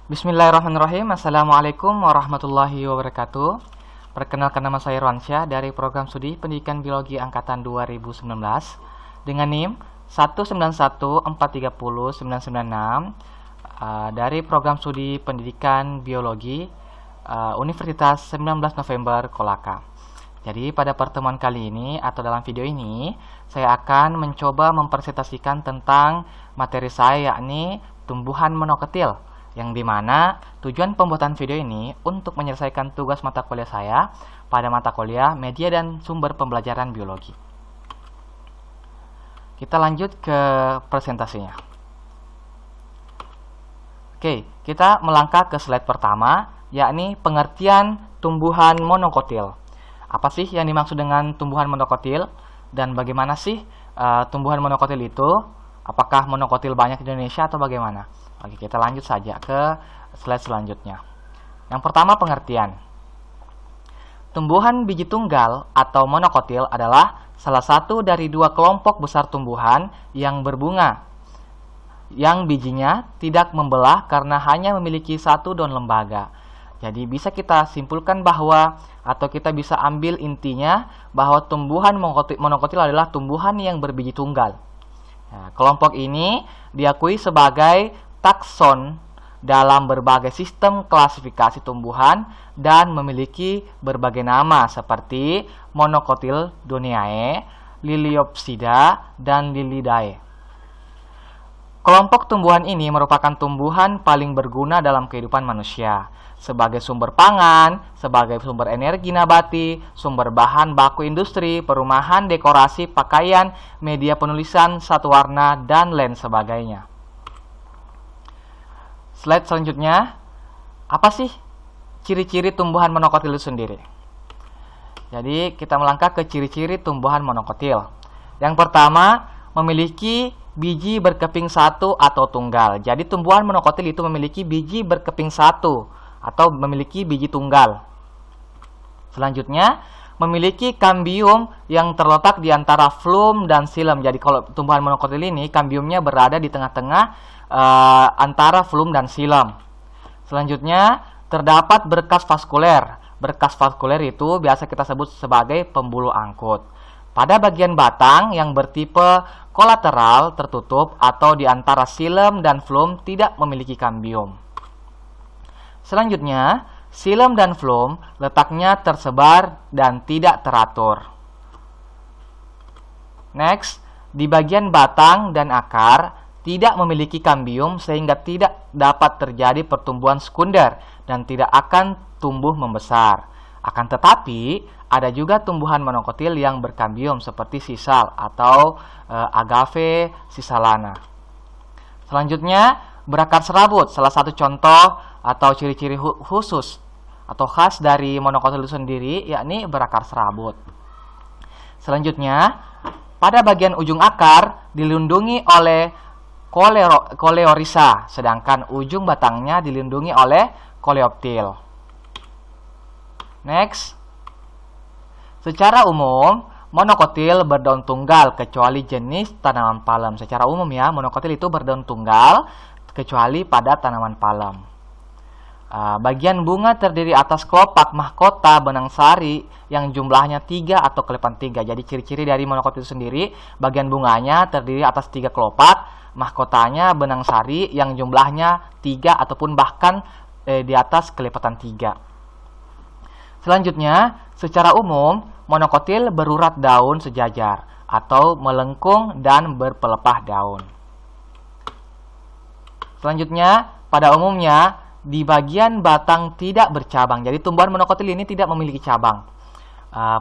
Bismillahirrahmanirrahim. Assalamualaikum warahmatullahi wabarakatuh. Perkenalkan, nama saya Irwansyah dari Program Studi Pendidikan Biologi Angkatan 2019 dengan NIM 191430996 dari Program Studi Pendidikan Biologi Universitas 19 November Kolaka. Jadi pada pertemuan kali ini atau dalam video ini saya akan mencoba mempresentasikan tentang materi saya, yakni tumbuhan monokotil, yang dimana tujuan pembuatan video ini untuk menyelesaikan tugas mata kuliah saya pada mata kuliah media dan sumber pembelajaran biologi. Kita lanjut ke presentasinya. Oke, kita melangkah ke slide pertama, yakni pengertian tumbuhan monokotil. Apa sih yang dimaksud dengan tumbuhan monokotil dan bagaimana sih tumbuhan monokotil itu? Apakah monokotil banyak di Indonesia atau bagaimana? Oke, kita lanjut saja ke slide selanjutnya. Yang pertama, pengertian. Tumbuhan biji tunggal atau monokotil adalah salah satu dari dua kelompok besar tumbuhan yang berbunga, yang bijinya tidak membelah karena hanya memiliki satu daun lembaga. Jadi bisa kita simpulkan bahwa, atau kita bisa ambil intinya bahwa tumbuhan monokotil adalah tumbuhan yang berbiji tunggal. Nah, kelompok ini diakui sebagai takson dalam berbagai sistem klasifikasi tumbuhan dan memiliki berbagai nama seperti Monocotyledoniae, Liliopsida, dan Lilidae. Kelompok tumbuhan ini merupakan tumbuhan paling berguna dalam kehidupan manusia, sebagai sumber pangan, sebagai sumber energi nabati, sumber bahan baku industri, perumahan, dekorasi, pakaian, media penulisan, satu warna, dan lain sebagainya. Slide selanjutnya, apa sih ciri-ciri tumbuhan monokotil itu sendiri? Jadi kita melangkah ke ciri-ciri tumbuhan monokotil. Yang pertama, memiliki biji berkeping satu atau tunggal. Jadi tumbuhan monokotil itu memiliki biji berkeping satu atau memiliki biji tunggal. Selanjutnya, memiliki kambium yang terletak di antara flum dan xilem. Jadi kalau tumbuhan monokotil ini, kambiumnya berada di tengah-tengah antara flum dan xilem. Selanjutnya, terdapat berkas vaskuler. Berkas vaskuler itu biasa kita sebut sebagai pembuluh angkut pada bagian batang yang bertipe kolateral tertutup atau di antara xilem dan flum tidak memiliki kambium. Selanjutnya, xilem dan flum letaknya tersebar dan tidak teratur. Next, di bagian batang dan akar tidak memiliki kambium sehingga tidak dapat terjadi pertumbuhan sekunder dan tidak akan tumbuh membesar. Akan tetapi, ada juga tumbuhan monokotil yang berkambium seperti sisal atau agave sisalana. Selanjutnya, berakar serabut. Salah satu contoh atau ciri-ciri khusus atau khas dari monokotil itu sendiri yakni berakar serabut. Selanjutnya, pada bagian ujung akar dilindungi oleh koleorisa, sedangkan ujung batangnya dilindungi oleh koleoptil. Next, secara umum monokotil berdaun tunggal kecuali jenis tanaman palem. Secara umum ya, monokotil itu berdaun tunggal kecuali pada tanaman palem. Bagian bunga terdiri atas kelopak mahkota benang sari yang jumlahnya 3 atau kelipan 3. Jadi ciri-ciri dari monokotil sendiri, bagian bunganya terdiri atas 3 kelopak, mahkotanya benang sari yang jumlahnya 3 ataupun bahkan di atas kelipatan 3. Selanjutnya, secara umum monokotil berurat daun sejajar atau melengkung dan berpelepah daun. Selanjutnya, pada umumnya di bagian batang tidak bercabang. Jadi tumbuhan monokotil ini tidak memiliki cabang.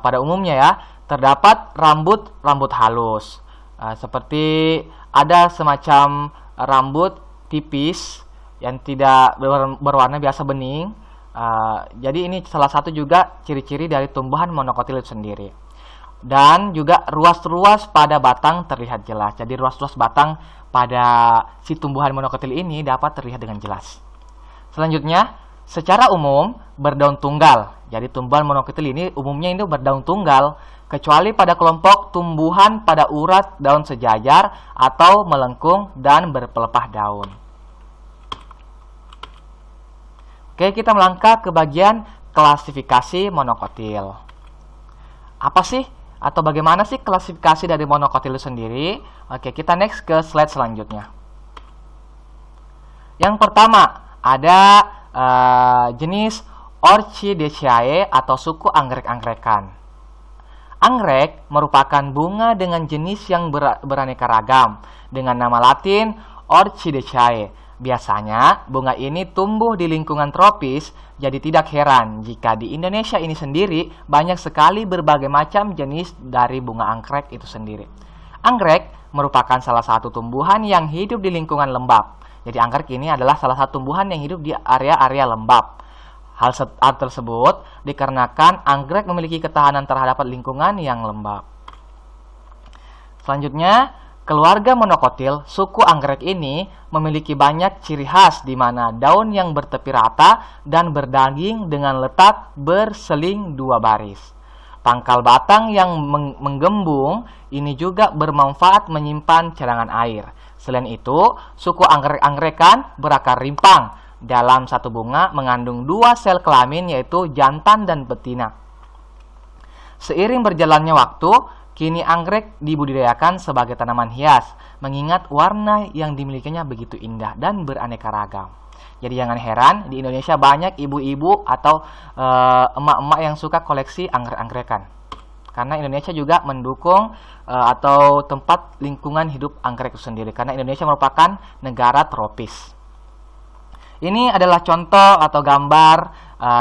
Pada umumnya ya, terdapat rambut halus. Seperti ada semacam rambut tipis yang tidak berwarna, biasa bening. Jadi ini salah satu juga ciri-ciri dari tumbuhan monokotil itu sendiri. Dan juga ruas-ruas pada batang terlihat jelas. Jadi ruas-ruas batang pada si tumbuhan monokotil ini dapat terlihat dengan jelas. Selanjutnya, secara umum berdaun tunggal. Jadi tumbuhan monokotil ini umumnya itu berdaun tunggal kecuali pada kelompok tumbuhan pada urat daun sejajar atau melengkung dan berpelepah daun. Oke, kita melangkah ke bagian klasifikasi monokotil. Apa sih atau bagaimana sih klasifikasi dari monokotil itu sendiri? Oke, kita next ke slide selanjutnya. Yang pertama ada jenis Orchidaceae atau suku anggrek-angrekan. Anggrek merupakan bunga dengan jenis yang beraneka ragam dengan nama latin Orchidaceae. Biasanya bunga ini tumbuh di lingkungan tropis, jadi tidak heran jika di Indonesia ini sendiri banyak sekali berbagai macam jenis dari bunga anggrek itu sendiri. Anggrek merupakan salah satu tumbuhan yang hidup di lingkungan lembab. Jadi anggrek ini adalah salah satu tumbuhan yang hidup di area-area lembab. Hal tersebut dikarenakan anggrek memiliki ketahanan terhadap lingkungan yang lembab. Selanjutnya, keluarga monokotil suku anggrek ini memiliki banyak ciri khas di mana daun yang bertepi rata dan berdaging dengan letak berseling dua baris. Pangkal batang yang menggembung ini juga bermanfaat menyimpan cadangan air. Selain itu, suku anggrek-angrekan berakar rimpang. Dalam satu bunga mengandung dua sel kelamin yaitu jantan dan betina. Seiring berjalannya waktu, kini anggrek dibudidayakan sebagai tanaman hias, mengingat warna yang dimilikinya begitu indah dan beraneka ragam. Jadi jangan heran, di Indonesia banyak ibu-ibu atau emak-emak yang suka koleksi anggrek-angrekan. Karena Indonesia juga mendukung atau tempat lingkungan hidup anggrek itu sendiri. Karena Indonesia merupakan negara tropis. Ini adalah contoh atau gambar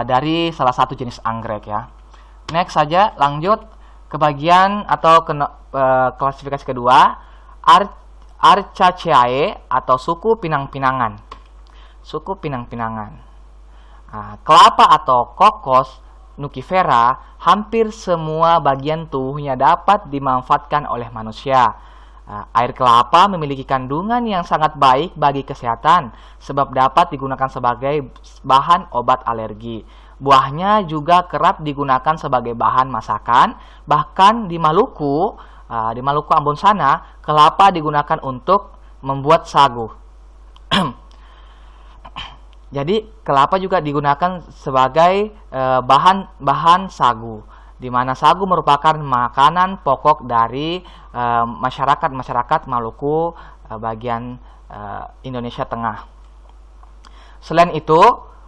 dari salah satu jenis anggrek ya. Next saja, lanjut ke bagian atau klasifikasi kedua, Archaceae atau suku pinang-pinangan. Suku pinang-pinangan. Kelapa atau kokos nukifera, hampir semua bagian tubuhnya dapat dimanfaatkan oleh manusia. Air kelapa memiliki kandungan yang sangat baik bagi kesehatan sebab dapat digunakan sebagai bahan obat alergi. Buahnya juga kerap digunakan sebagai bahan masakan. Bahkan di Maluku Ambon sana, kelapa digunakan untuk membuat sagu. Jadi kelapa juga digunakan sebagai bahan sagu, di mana sagu merupakan makanan pokok dari masyarakat Maluku bagian Indonesia Tengah. Selain itu,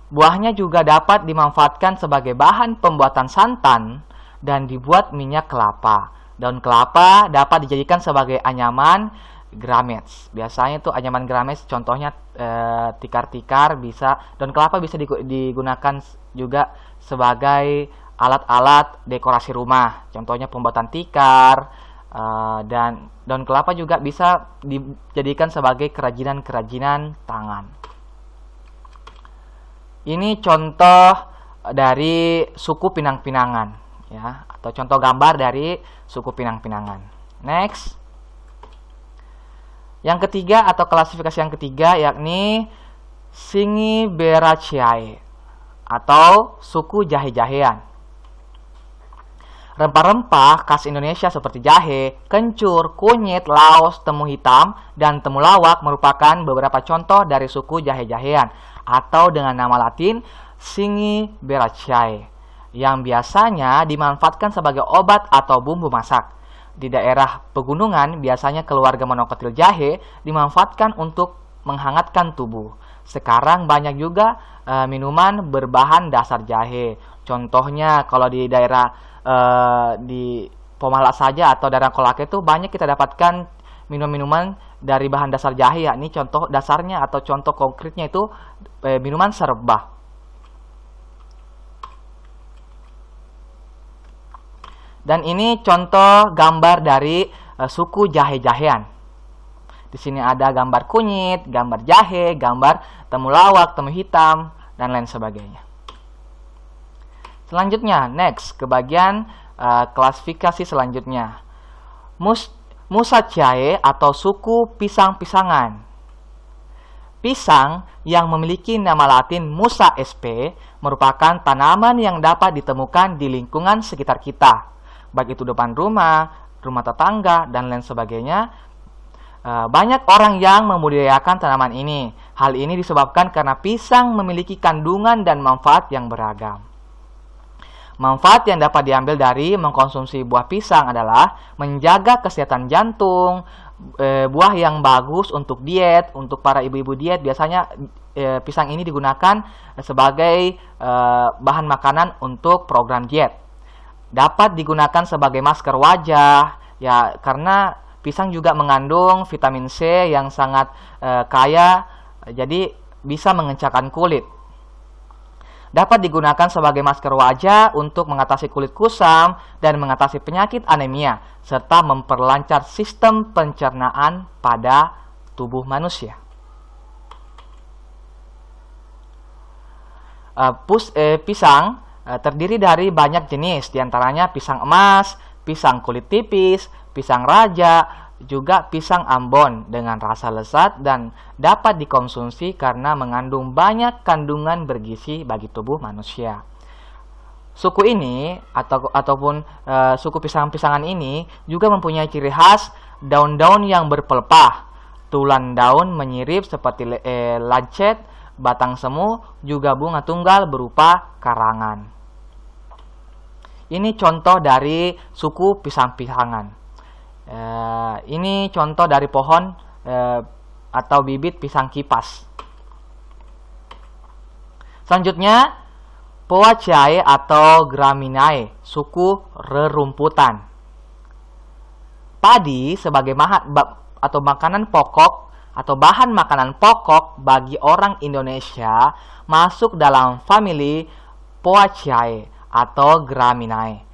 buahnya juga dapat dimanfaatkan sebagai bahan pembuatan santan dan dibuat minyak kelapa. Daun kelapa dapat dijadikan sebagai anyaman grames. Biasanya itu anyaman grames, contohnya tikar-tikar bisa. Daun kelapa bisa digunakan juga sebagai alat-alat dekorasi rumah, contohnya pembuatan tikar, dan daun kelapa juga bisa dijadikan sebagai kerajinan-kerajinan tangan. Ini contoh dari suku pinang-pinangan ya, atau contoh gambar dari suku pinang-pinangan. Next. Yang ketiga atau klasifikasi yang ketiga yakni Zingiberaceae atau suku jahe-jahean. Rempah-rempah khas Indonesia seperti jahe, kencur, kunyit, laos, temu hitam, dan temulawak merupakan beberapa contoh dari suku jahe-jahean atau dengan nama latin Zingiberaceae yang biasanya dimanfaatkan sebagai obat atau bumbu masak. Di daerah pegunungan, biasanya keluarga monokotil jahe dimanfaatkan untuk menghangatkan tubuh. Sekarang banyak juga minuman berbahan dasar jahe. Contohnya kalau di daerah di Pomala saja atau daerah Kolaka itu banyak kita dapatkan minuman-minuman dari bahan dasar jahe, yakni contoh dasarnya atau contoh konkretnya itu minuman serbah. Dan ini contoh gambar dari suku jahe-jahean. Di sini ada gambar kunyit, gambar jahe, gambar temulawak, temu hitam, dan lain sebagainya. Selanjutnya, next ke bagian klasifikasi selanjutnya. Musaceae atau suku pisang-pisangan. Pisang yang memiliki nama latin Musa sp merupakan tanaman yang dapat ditemukan di lingkungan sekitar kita, baik itu depan rumah, rumah tetangga, dan lain sebagainya. Banyak orang yang membudidayakan tanaman ini Hal ini disebabkan karena pisang memiliki kandungan dan manfaat yang beragam. Manfaat yang dapat diambil dari mengkonsumsi buah pisang adalah menjaga kesehatan jantung, buah yang bagus untuk diet. Untuk para ibu-ibu diet biasanya pisang ini digunakan sebagai bahan makanan untuk program diet. Dapat digunakan sebagai masker wajah, ya, karena pisang juga mengandung vitamin C yang sangat kaya, jadi bisa mengencangkan kulit. Dapat digunakan sebagai masker wajah untuk mengatasi kulit kusam dan mengatasi penyakit anemia, serta memperlancar sistem pencernaan pada tubuh manusia. Pisang terdiri dari banyak jenis, diantaranya pisang emas, pisang kulit tipis, pisang raja, juga pisang Ambon dengan rasa lezat dan dapat dikonsumsi karena mengandung banyak kandungan bergizi bagi tubuh manusia. Suku ini ataupun suku pisang-pisangan ini juga mempunyai ciri khas daun-daun yang berpelepah, tulang daun menyirip seperti lancet, batang semu, juga bunga tunggal berupa karangan. Ini contoh dari suku pisang-pisangan. Ini contoh dari pohon atau bibit pisang kipas. Selanjutnya, Poaceae atau Graminae, suku rerumputan. Padi sebagai makanan pokok atau bahan makanan pokok bagi orang Indonesia masuk dalam famili Poaceae atau Graminae.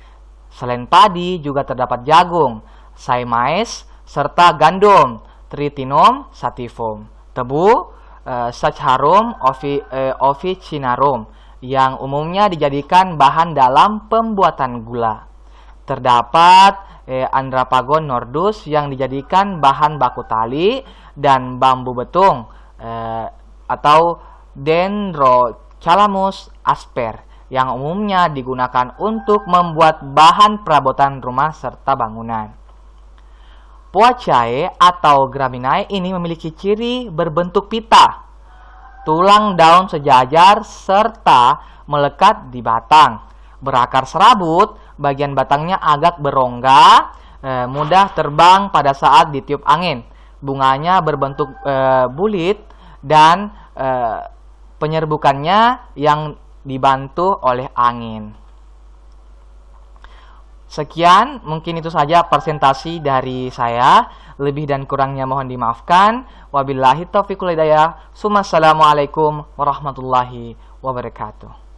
Selain padi juga terdapat jagung, sai mais, serta gandum, Triticum sativum, tebu, Saccharum officinarum, yang umumnya dijadikan bahan dalam pembuatan gula. Terdapat Andrapagon nordus yang dijadikan bahan baku tali, dan bambu betung atau Dendrocalamus asper yang umumnya digunakan untuk membuat bahan perabotan rumah serta bangunan. Poaceae atau Graminae ini memiliki ciri berbentuk pita, tulang daun sejajar serta melekat di batang, berakar serabut, bagian batangnya agak berongga, mudah terbang pada saat ditiup angin. Bunganya berbentuk bulit dan penyerbukannya yang dibantu oleh angin. Sekian, mungkin itu saja presentasi dari saya. Lebih dan kurangnya mohon dimaafkan. Wabillahi taufiq wal hidayah. Assalamualaikum warahmatullahi wabarakatuh.